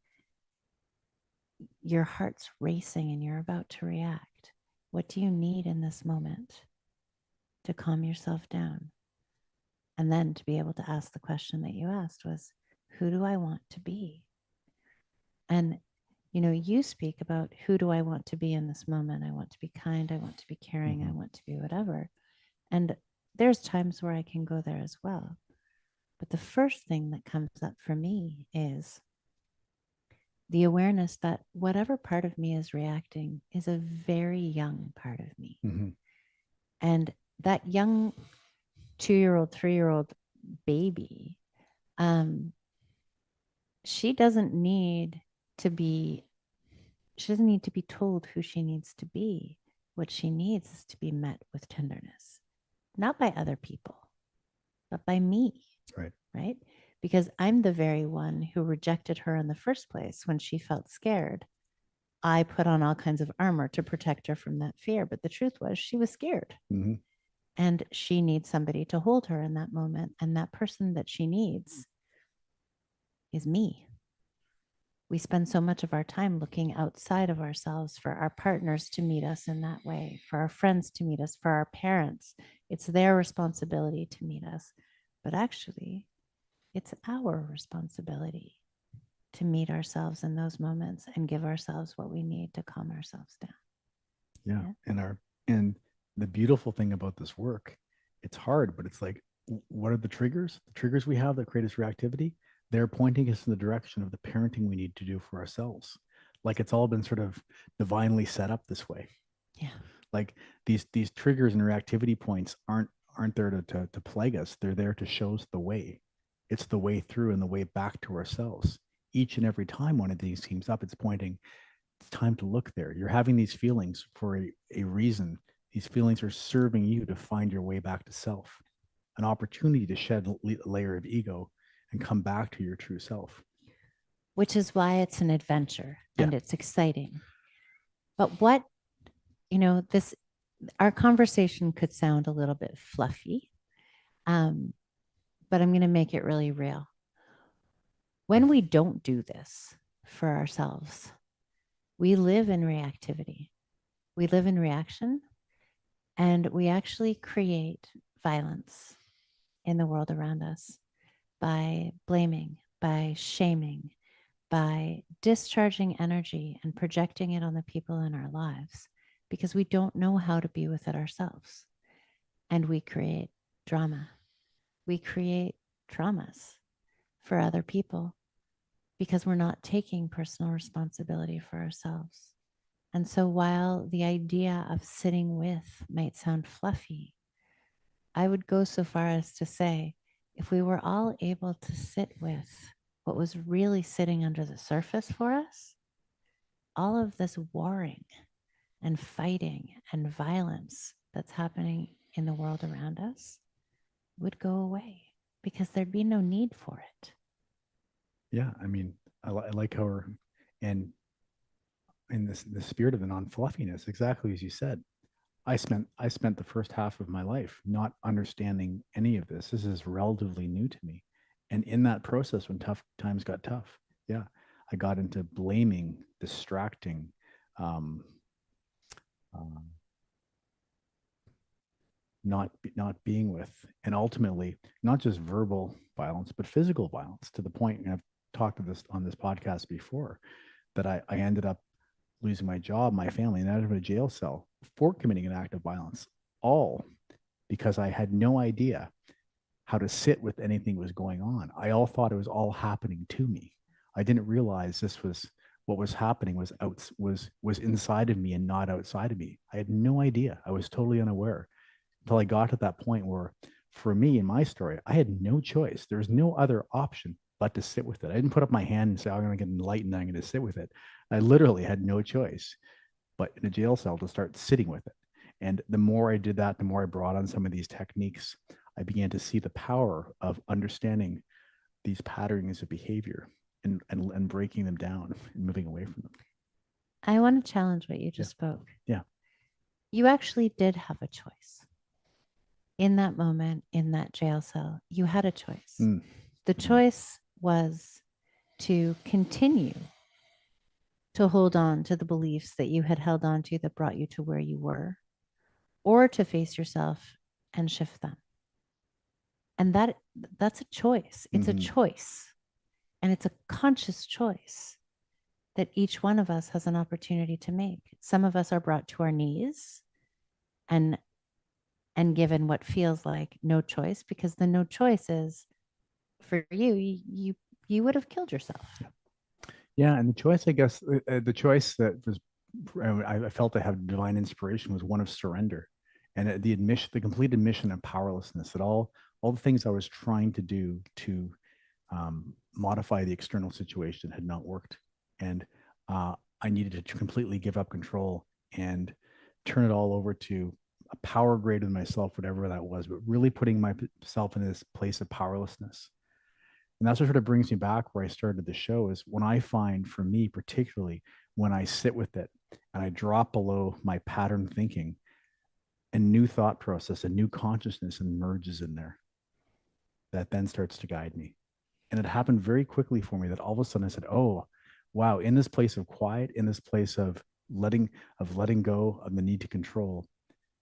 Speaker 5: your heart's racing and you're about to react. What do you need in this moment to calm yourself down? And then to be able to ask the question that you asked was, who do I want to be? And, you speak about who do I want to be in this moment? I want to be kind. I want to be caring. I want to be whatever. And there's times where I can go there as well. But the first thing that comes up for me is the awareness that whatever part of me is reacting is a very young part of me.
Speaker 3: Mm-hmm.
Speaker 5: And that young 2-year-old, 3-year-old baby, she doesn't need to be told who she needs to be. What she needs is to be met with tenderness, not by other people, but by me. Right? Because I'm the very one who rejected her in the first place when she felt scared. I put on all kinds of armor to protect her from that fear. But the truth was she was scared.
Speaker 3: Mm-hmm.
Speaker 5: And she needs somebody to hold her in that moment. And that person that she needs is me. We spend so much of our time looking outside of ourselves for our partners to meet us in that way, for our friends to meet us, for our parents. It's their responsibility to meet us. But actually, it's our responsibility to meet ourselves in those moments and give ourselves what we need to calm ourselves down.
Speaker 3: Yeah. And the beautiful thing about this work, it's hard, but it's like, what are the triggers? The triggers we have that create this reactivity, they're pointing us in the direction of the parenting we need to do for ourselves. Like it's all been sort of divinely set up this way.
Speaker 5: Yeah.
Speaker 3: Like these triggers and reactivity points aren't there to plague us. They're there to show us the way. It's the way through and the way back to ourselves. Each and every time one of these comes up, it's pointing, it's time to look there. You're having these feelings for a reason. These feelings are serving you to find your way back to self, an opportunity to shed a layer of ego and come back to your true self.
Speaker 5: Which is why it's an adventure and it's exciting. But what, our conversation could sound a little bit fluffy, but I'm going to make it really real. When we don't do this for ourselves, we live in reactivity. We live in reaction, and we actually create violence in the world around us by blaming, by shaming, by discharging energy and projecting it on the people in our lives because we don't know how to be with it ourselves. And we create drama. We create traumas for other people because we're not taking personal responsibility for ourselves. And so while the idea of sitting with might sound fluffy, I would go so far as to say, if we were all able to sit with what was really sitting under the surface for us, all of this warring and fighting and violence that's happening in the world around us would go away because there'd be no need for it.
Speaker 3: Yeah, I mean, I like how we're, and in the spirit of the non-fluffiness, exactly as you said, I spent the first half of my life not understanding any of this. This is relatively new to me. And in that process, when tough times got tough, I got into blaming, distracting, not being with, and ultimately not just verbal violence but physical violence, to the point, and I've talked to this on this podcast before, that I ended up losing my job, my family, and out of a jail cell for committing an act of violence, all because I had no idea how to sit with anything that was going on. I all thought it was all happening to me. I didn't realize this was what was happening was inside of me and not outside of me. I had no idea. I was totally unaware until I got to that point where, for me in my story, I had no choice. There's no other option but to sit with it. I didn't put up my hand and say, I'm going to get enlightened, I'm going to sit with it. I literally had no choice but in a jail cell to start sitting with it. And the more I did that, the more I brought on some of these techniques, I began to see the power of understanding these patterns of behavior and breaking them down and moving away from them.
Speaker 5: I want to challenge what you just spoke.
Speaker 3: Yeah.
Speaker 5: You actually did have a choice. In that moment, in that jail cell, you had a choice. The choice was to continue to hold on to the beliefs that you had held on to that brought you to where you were, or to face yourself and shift them. And that's a choice. It's a choice. And it's a conscious choice that each one of us has an opportunity to make. Some of us are brought to our knees and given what feels like no choice, because the no choice is, for you would have killed yourself.
Speaker 3: Yeah, and the choice, I guess, the choice that was, I felt I had divine inspiration, was one of surrender, and the complete admission of powerlessness. That all the things I was trying to do to modify the external situation had not worked, and I needed to completely give up control and turn it all over to a power greater than myself, whatever that was, but really putting myself in this place of powerlessness. And that's what sort of brings me back where I started the show, is when I find, for me particularly, when I sit with it and I drop below my pattern thinking, a new thought process, a new consciousness emerges in there that then starts to guide me. And it happened very quickly for me that all of a sudden I said, oh, wow, in this place of quiet, in this place of letting go of the need to control,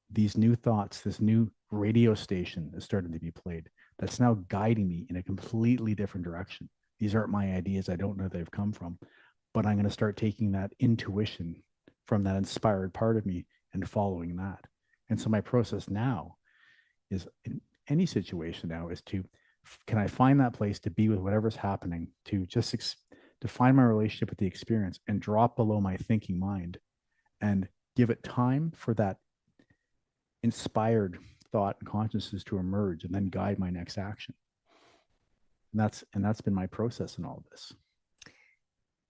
Speaker 3: these new thoughts, this new radio station is starting to be played. That's now guiding me in a completely different direction. These aren't my ideas. I don't know where they've come from, but I'm going to start taking that intuition from that inspired part of me and following that. And so my process now is, in any situation now, is can I find that place to be with whatever's happening, to just define my relationship with the experience and drop below my thinking mind and give it time for that inspired thought and consciousness to emerge and then guide my next action. And that's been my process in all of this.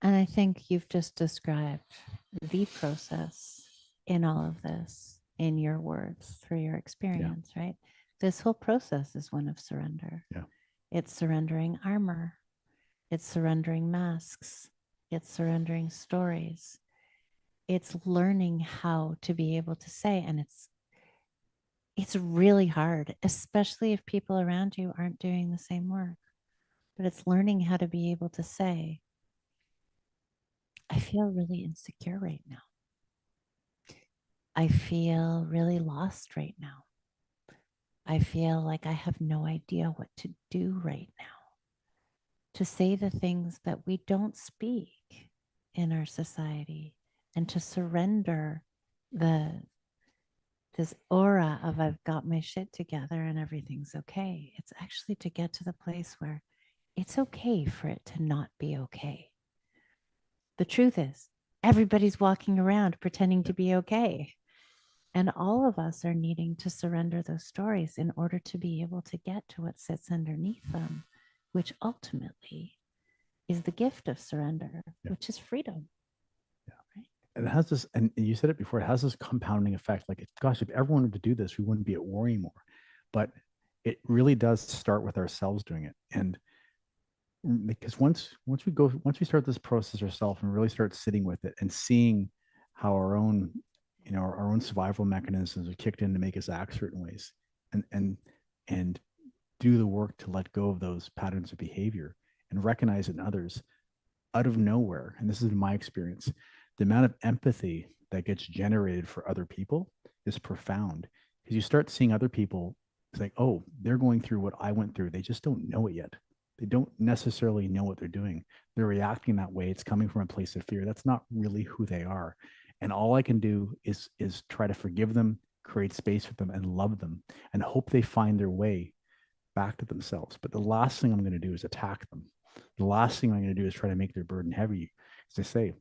Speaker 5: And I think you've just described the process in all of this in your words through your experience, right? This whole process is one of surrender.
Speaker 3: Yeah.
Speaker 5: It's surrendering armor. It's surrendering masks. It's surrendering stories. It's learning how to be able to say, and it's really hard, especially if people around you aren't doing the same work. But it's learning how to be able to say, I feel really insecure right now. I feel really lost right now. I feel like I have no idea what to do right now. To say the things that we don't speak in our society, and to surrender this aura of I've got my shit together and everything's okay. It's actually to get to the place where it's okay for it to not be okay. The truth is, everybody's walking around pretending to be okay. And all of us are needing to surrender those stories in order to be able to get to what sits underneath them, which ultimately is the gift of surrender, which is freedom.
Speaker 3: And it has this, and you said it before, it has this compounding effect. Like, gosh, if everyone wanted to do this, we wouldn't be at war anymore. But it really does start with ourselves doing it. And because once we start this process ourselves and really start sitting with it and seeing how our own survival mechanisms are kicked in to make us act certain ways, and do the work to let go of those patterns of behavior and recognize it in others out of nowhere. And this has been my experience. The amount of empathy that gets generated for other people is profound, because you start seeing other people. It's like, oh, they're going through what I went through. They just don't know it yet. They don't necessarily know what they're doing. They're reacting that way. It's coming from a place of fear. That's not really who they are. And all I can do is try to forgive them, create space for them, and love them, and hope they find their way back to themselves. But the last thing I'm going to do is attack them. The last thing I'm going to do is try to make their burden heavy. As they say,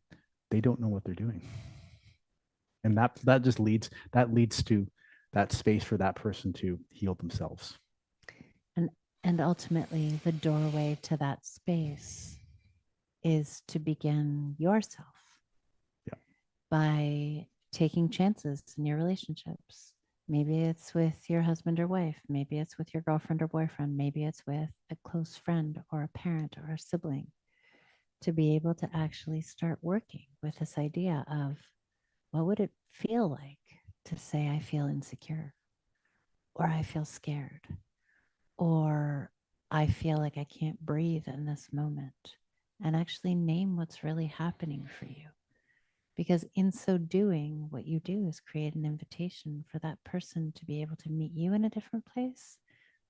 Speaker 3: they don't know what they're doing. And that just leads to that space for that person to heal themselves.
Speaker 5: And ultimately, the doorway to that space is to begin yourself.
Speaker 3: Yeah.
Speaker 5: By taking chances in your relationships. Maybe it's with your husband or wife. Maybe it's with your girlfriend or boyfriend. Maybe it's with a close friend or a parent or a sibling. To be able to actually start working with this idea of, what would it feel like to say I feel insecure, or I feel scared, or I feel like I can't breathe in this moment, and actually name what's really happening for you. Because in so doing, what you do is create an invitation for that person to be able to meet you in a different place,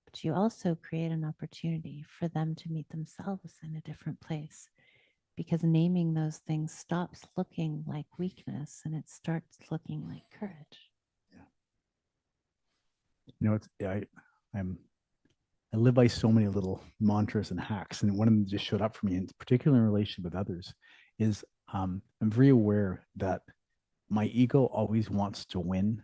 Speaker 5: but you also create an opportunity for them to meet themselves in a different place. Because naming those things stops looking like weakness and it starts looking like courage.
Speaker 3: I live by so many little mantras and hacks, and one of them just showed up for me, and particularly in relation with others, is I'm very aware that my ego always wants to win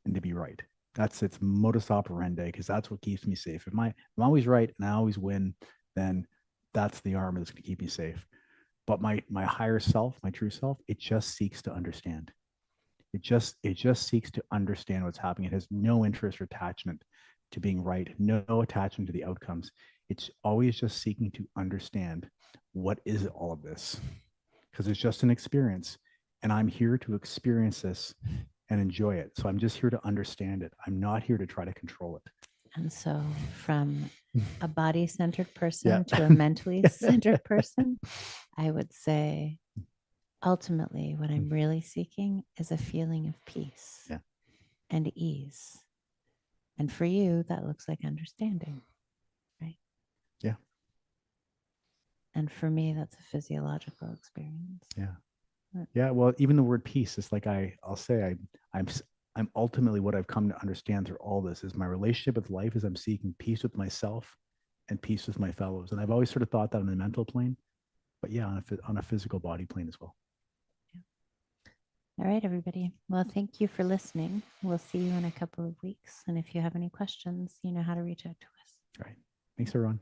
Speaker 3: and to be right. That's its modus operandi, because that's what keeps me safe. If I'm always right and I always win, then that's the armor that's going to keep me safe. But my higher self, my true self, it just seeks to understand. It just seeks to understand what's happening. It has no interest or attachment to being right, no attachment to the outcomes. It's always just seeking to understand, what is all of this? Because it's just an experience, and I'm here to experience this and enjoy it. So I'm just here to understand it. I'm not here to try to control it.
Speaker 5: And so from a body-centered person to a mentally centered person, I would say ultimately what I'm really seeking is a feeling of peace and ease. And for you, that looks like understanding, right?
Speaker 3: Yeah.
Speaker 5: And for me, that's a physiological experience.
Speaker 3: Yeah. Yeah. Well, even the word peace is like, I'll say I'm ultimately what I've come to understand through all this is my relationship with life is I'm seeking peace with myself and peace with my fellows. And I've always sort of thought that on a mental plane, but yeah, on a physical body plane as well.
Speaker 5: All right, everybody. Well, thank you for listening. We'll see you in a couple of weeks. And if you have any questions, you know how to reach out to us.
Speaker 3: All right. Thanks, everyone.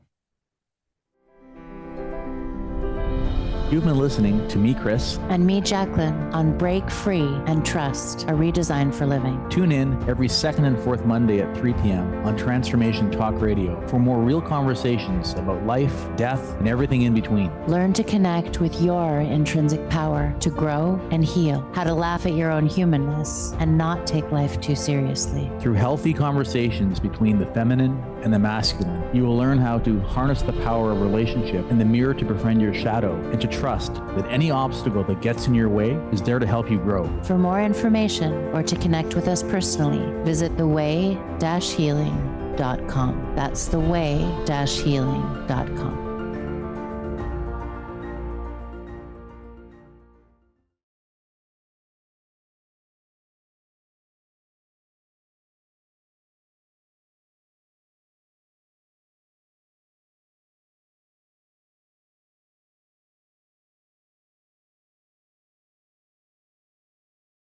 Speaker 9: You've been listening to me, Chris.
Speaker 4: And me, Jacqueline, on Break Free and Trust, a redesign for living.
Speaker 9: Tune in every second and fourth Monday at 3 p.m. on Transformation Talk Radio for more real conversations about life, death, and everything in between.
Speaker 4: Learn to connect with your intrinsic power to grow and heal, how to laugh at your own humanness and not take life too seriously.
Speaker 9: Through healthy conversations between the feminine and the masculine, you will learn how to harness the power of relationship and the mirror to befriend your shadow, and to trust that any obstacle that gets in your way is there to help you grow.
Speaker 4: For more information or to connect with us personally, visit theway-healing.com. That's theway-healing.com.